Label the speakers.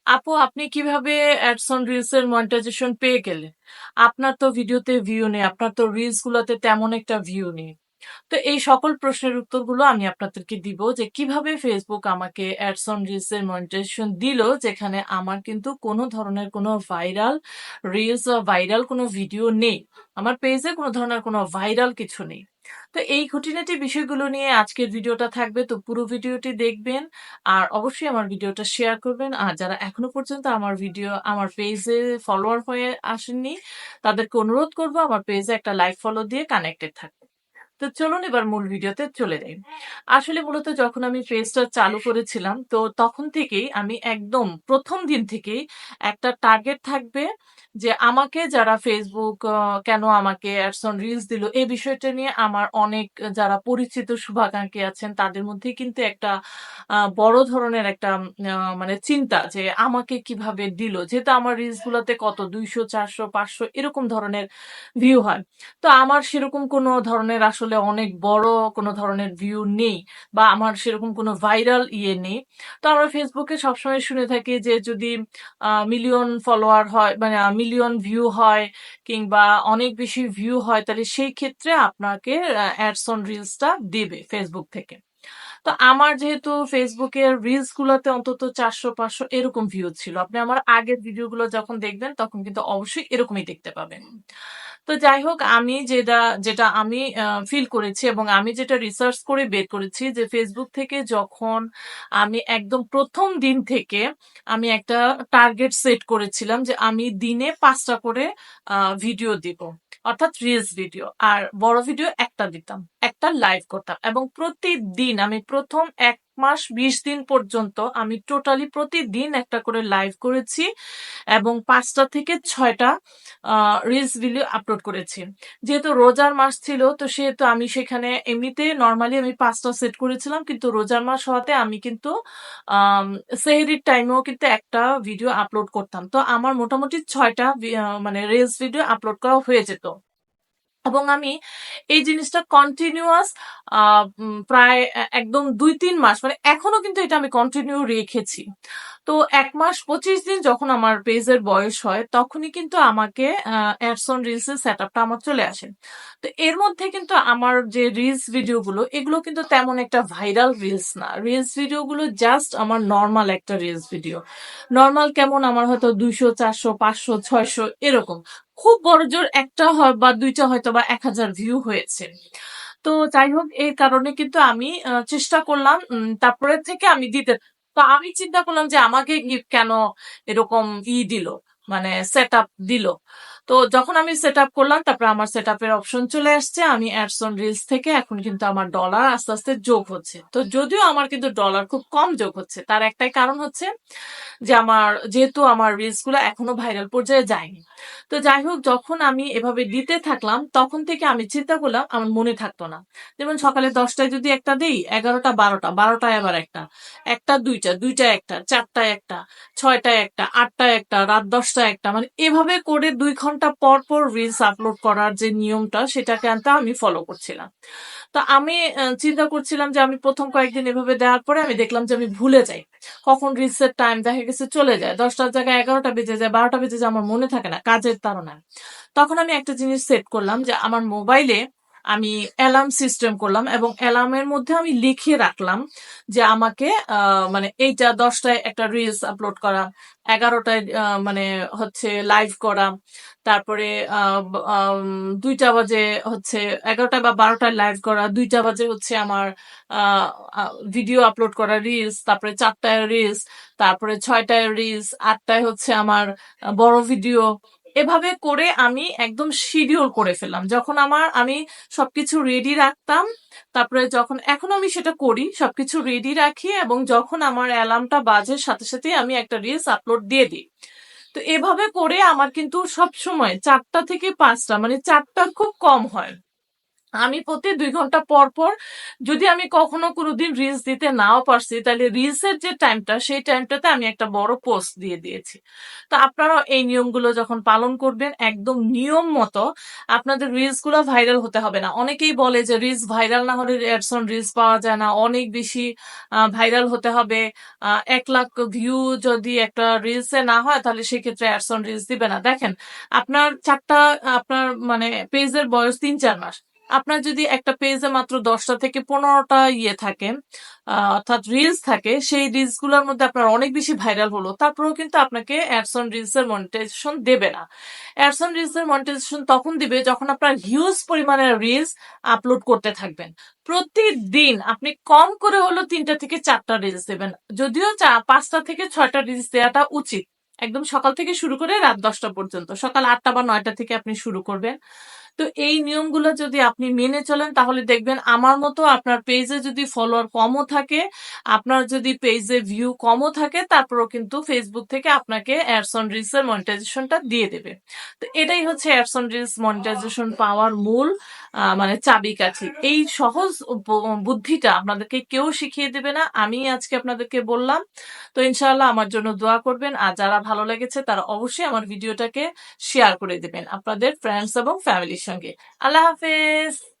Speaker 1: আপু, আপনি কিভাবে অ্যাডস অন রিলস এর মনিটাইজেশন পেয়ে গেলেন? আপনার তো ভিডিওতে ভিউ নেই, আপনার তো রিলস গুলাতে তেমন একটা ভিউ নেই। তো এই সকল প্রশ্নের উত্তরগুলো আমি আপনাদেরকে দিব যে কিভাবে ফেসবুক আমাকে অ্যাডস অন রিলস এর মনিটাইজেশন দিল, যেখানে আমার কিন্তু কোনো ধরনের কোনো ভাইরাল রিলস বা ভাইরাল কোনো ভিডিও নেই। আমার পেজে কোনো ধরনের কোনো ভাইরাল কিছু নেই। তো এই খুঁটিনাটি বিষয়গুলো নিয়ে আজকের ভিডিওটা থাকবে, তো পুরো ভিডিওটি দেখবেন। আর অবশ্যই আমার ভিডিওটা শেয়ার করবেন। আর যারা এখনো পর্যন্ত আমার পেজে ফলোয়ার হয়ে আসেননি, তাদেরকে অনুরোধ করবো আমার পেজে একটা লাইক ফলো দিয়ে কানেক্টেড থাকবে। তো চলুন এবার মূল ভিডিওতে চলে যাই। আসলে মূলত যখন আমি পেজটা চালু করেছিলাম, তো তখন থেকেই আমি একদম প্রথম দিন থেকেই একটা টার্গেট থাকবে যে আমাকে যারা ফেসবুক কেন আমাকে অ্যাডস অন রিলস দিল এই বিষয়টা নিয়ে আমার অনেক যারা পরিচিত শুভাকাঙ্ক্ষী আছেন তাদের মধ্যে কিন্তু একটা বড় ধরনের একটা মানে চিন্তা যে আমাকে কিভাবে দিল, যেহেতু আমার রিলস গুলোতে কত 200 400 500 এরকম ধরনের ভিউ হয়। তো আমার সেরকম কোনো ধরনের আসলে অনেক বড় কোনো ধরনের ভিউ নেই, বা আমার সেরকম কোনো ভাইরাল নেই। তো আমরা ফেসবুকে সবসময় শুনে থাকি যে যদি মিলিয়ন ফলোয়ার হয়, মানে মিলিয়ন ভিউ হয়, কিংবা অনেক বেশি ভিউ হয়, তাহলে সেই ক্ষেত্রে আপনাকে অ্যাডস অন রিলসটা দেবে ফেসবুক থেকে। তো আমার যেহেতু ফেসবুকের রিলস গুলোতে অন্তত 400 500 এরকম ভিউ ছিল, আপনি আমার আগের ভিডিওগুলো যখন দেখবেন তখন কিন্তু অবশ্যই এরকমই দেখতে পাবেন। তো যাই হোক, আমি যেটা যেটা আমি ফিল করেছি এবং আমি যেটা রিসার্চ করে বের করেছি যে ফেসবুক থেকে যখন আমি একদম প্রথম দিন থেকে আমি একটা টার্গেট সেট করেছিলাম যে আমি দিনে 5টা করে ভিডিও দিব, অর্থাৎ রিলস ভিডিও, আর বড় ভিডিও একটা দিতাম, একটা লাইভ করতাম, এবং প্রতিদিন আমি প্রথম 1 মাস 20 দিন পর্যন্ত আমি টোটালি প্রতিদিন একটা করে লাইভ করেছি এবং 5টা থেকে 6টা রিলস ভিডিও আপলোড করেছি। যেহেতু রোজার মাস ছিল, তো সেহেতু আমি সেখানে এমনিতে নর্মালি আমি 5টা সেট করেছিলাম, কিন্তু রোজার মাস হওয়াতে আমি কিন্তু আম, সেহরির টাইমেও কিন্তু একটা ভিডিও আপলোড করতাম। তো আমার মোটামুটি 6টা মানে রিলস ভিডিও আপলোড করা হয়ে যেত, এবং আমি এই জিনিসটা কন্টিনিউয়াস প্রায় একদম 2 3 মাস, মানে এখনো কিন্তু এটা আমি কন্টিনিউ রেখেছি। তো 1 মাস 25 দিন যখন আমার পেজের বয়স হয়, তখনই কিন্তু আমাকে অ্যাডস অন রিলস এর সেট আপটা আমার চলে আসে। তো এর মধ্যে কিন্তু আমার যে রিলস ভিডিওগুলো, এগুলো কিন্তু তেমন একটা ভাইরাল রিলস না। রিলস ভিডিওগুলো জাস্ট আমার নর্মাল একটা রিলস ভিডিও। নর্মাল কেমন, আমার হয়তো 200 400 500 600 এরকম। খুব বড় জোর একটা হয় বা দুইটা হয়তো বা 1000 ভিউ হয়েছে। তো যাই হোক, এই কারণে কিন্তু আমি চেষ্টা করলাম, তারপরে থেকে আমি দিতে। তো আমি চিন্তা করলাম যে আমাকে কেন এরকম দিল, মানে সেট আপ দিল। তো যখন আমি সেট আপ করলাম, তারপরে আমার সেট আপের অপশন চলে আসছে, আমি অ্যাডস অন রিলস থেকে এখন কিন্তু আমার ডলার আস্তে আস্তে যোগ হচ্ছে। তো যদিও আমার কিন্তু ডলার খুব কম যোগ হচ্ছে, তার একটাই কারণ হচ্ছে যে যেহেতু আমার রিলস গুলো এখনো ভাইরাল পর্যায়ে যায়নি। তো যাই হোক, যখন আমি এভাবে দিতে থাকলাম তখন থেকে আমি চিন্তা করলাম আমার মনে থাকতো না। যেমন সকালে 10টায় যদি একটা দিই, 11টা 12টা, 12টায় আবার একটা, একটা দুইটা, দুইটা একটা, 4টায় একটা, 6টায় একটা, 8টায় একটা, রাত 10টায় একটা, মানে এভাবে করে 2 ঘন্টা পর পর রিলস আপলোড করার যে নিয়মটা, সেটাকে আনতে আমি ফলো করছিলাম। তো আমি চিন্তা করছিলাম যে আমি প্রথম কয়েকদিন এভাবে দেওয়ার পরে আমি দেখলাম যে আমি ভুলে যাই কখন রিলসের টাইম, দেখা গেছে চলে যায় 10টার জায়গায় 11টা বেজে যায়, 12টা বেজে যায়, আমার মনে থাকে না কাজের তাড়নায়। তখন আমি একটা জিনিস সেট করলাম যে আমার মোবাইলে আমি অ্যালার্ম সিস্টেম করলাম, এবং অ্যালার্মের মধ্যে আমি লিখে রাখলাম যে আমাকে মানে এইটা 10টায় একটা রিলস আপলোড করা, 11টায় মানে হচ্ছে লাইভ করা, তারপরে 2টা বাজে হচ্ছে 11টা বা 12টায় লাইভ করা, 2টা বাজে হচ্ছে আমার ভিডিও আপলোড করা রিলস, তারপরে 4টায় রিলস, তারপরে 6টায় রিলস, 8টায় হচ্ছে আমার বড় ভিডিও। এভাবে করে আমি একদম শিডিউল করে ফেললাম। যখন আমি সবকিছু রেডি রাখতাম, তারপরে যখন এখনো আমি সেটা করি, সবকিছু রেডি রাখি, এবং যখন আমার অ্যালার্মটা বাজে সাথে সাথে আমি একটা রিলস আপলোড দিয়ে দিই। তো এভাবে করে আমার কিন্তু সব সময় 4টা থেকে 5টা, মানে 4টা খুব কম হয়। আমি প্রতি 2 ঘন্টা পর পর যদি আমি কখনো কোনোদিন রিলস দিতে নাও পারছি, তাহলে রিলসের যে টাইমটা সেই টাইমটাতে আমি একটা বড় পোস্ট দিয়ে দিয়েছি। তো আপনারাও এই নিয়মগুলো যখন পালন করবেন একদম নিয়ম মতো, আপনাদের রিলস গুলো ভাইরাল হতে হবে না। অনেকেই বলে যে রিলস ভাইরাল না হলে অ্যাডস অন রিলস পাওয়া যায় না, অনেক বেশি ভাইরাল হতে হবে। 1 লাখ ভিউ যদি একটা রিলসে না হয় তাহলে সেক্ষেত্রে অ্যাডস অন রিলস দিবে না। দেখেন, আপনার আপনার মানে পেজের বয়স 3-4 মাস। আপনার যদি একটা পেজে মাত্র 10টা থেকে 15টা থাকে, অর্থাৎ রিলস থাকে, সেই রিলস গুলোর মধ্যে আপনার অনেক বেশি ভাইরাল হলো, তারপরেও কিন্তু আপনাকে অ্যাডস অন রিলস এর মনিটাইজেশন দেবে না। অ্যাডস অন রিলস এর মনিটাইজেশন তখন দিবে যখন আপনার হিউজ পরিমাণের রিলস আপলোড করতে থাকবেন। প্রতিদিন আপনি কম করে হলো 3টা থেকে 4টা রিলস দেবেন। যদিও 5টা থেকে 6টা রিলস দেওয়াটা উচিত। একদম সকাল থেকে শুরু করে রাত 10টা পর্যন্ত, সকাল 8টা বা 9টা থেকে আপনি শুরু করবেন। তো এই নিয়মগুলো যদি আপনি মেনে চলেন তাহলে দেখবেন আমার মতো আপনার পেজে যদি ফলোয়ার কমও থাকে, আপনার যদি পেজে ভিউ কমও থাকে, তারপরেও কিন্তু ফেসবুক থেকে আপনাকে অ্যাডস অন রিলস এর মনিটাইজেশনটা দিয়ে দেবে। তো এটাই হচ্ছে অ্যাডস অন রিলস মনিটাইজেশন পাওয়ার মূল মানে চাবিকাঠি। এই সহজ বুদ্ধিটা আপনাদেরকে কেউ শিখিয়ে দেবে না, আমি আজকে আপনাদেরকে বললাম। তো ইনশাআল্লাহ আমার জন্য দোয়া করবেন, আর যারা ভালো লেগেছে তারা অবশ্যই আমার ভিডিওটাকে শেয়ার করে দেবেন আপনাদের ফ্রেন্ডস এবং ফ্যামিলির সঙ্গে। আল্লাহ হাফেজ।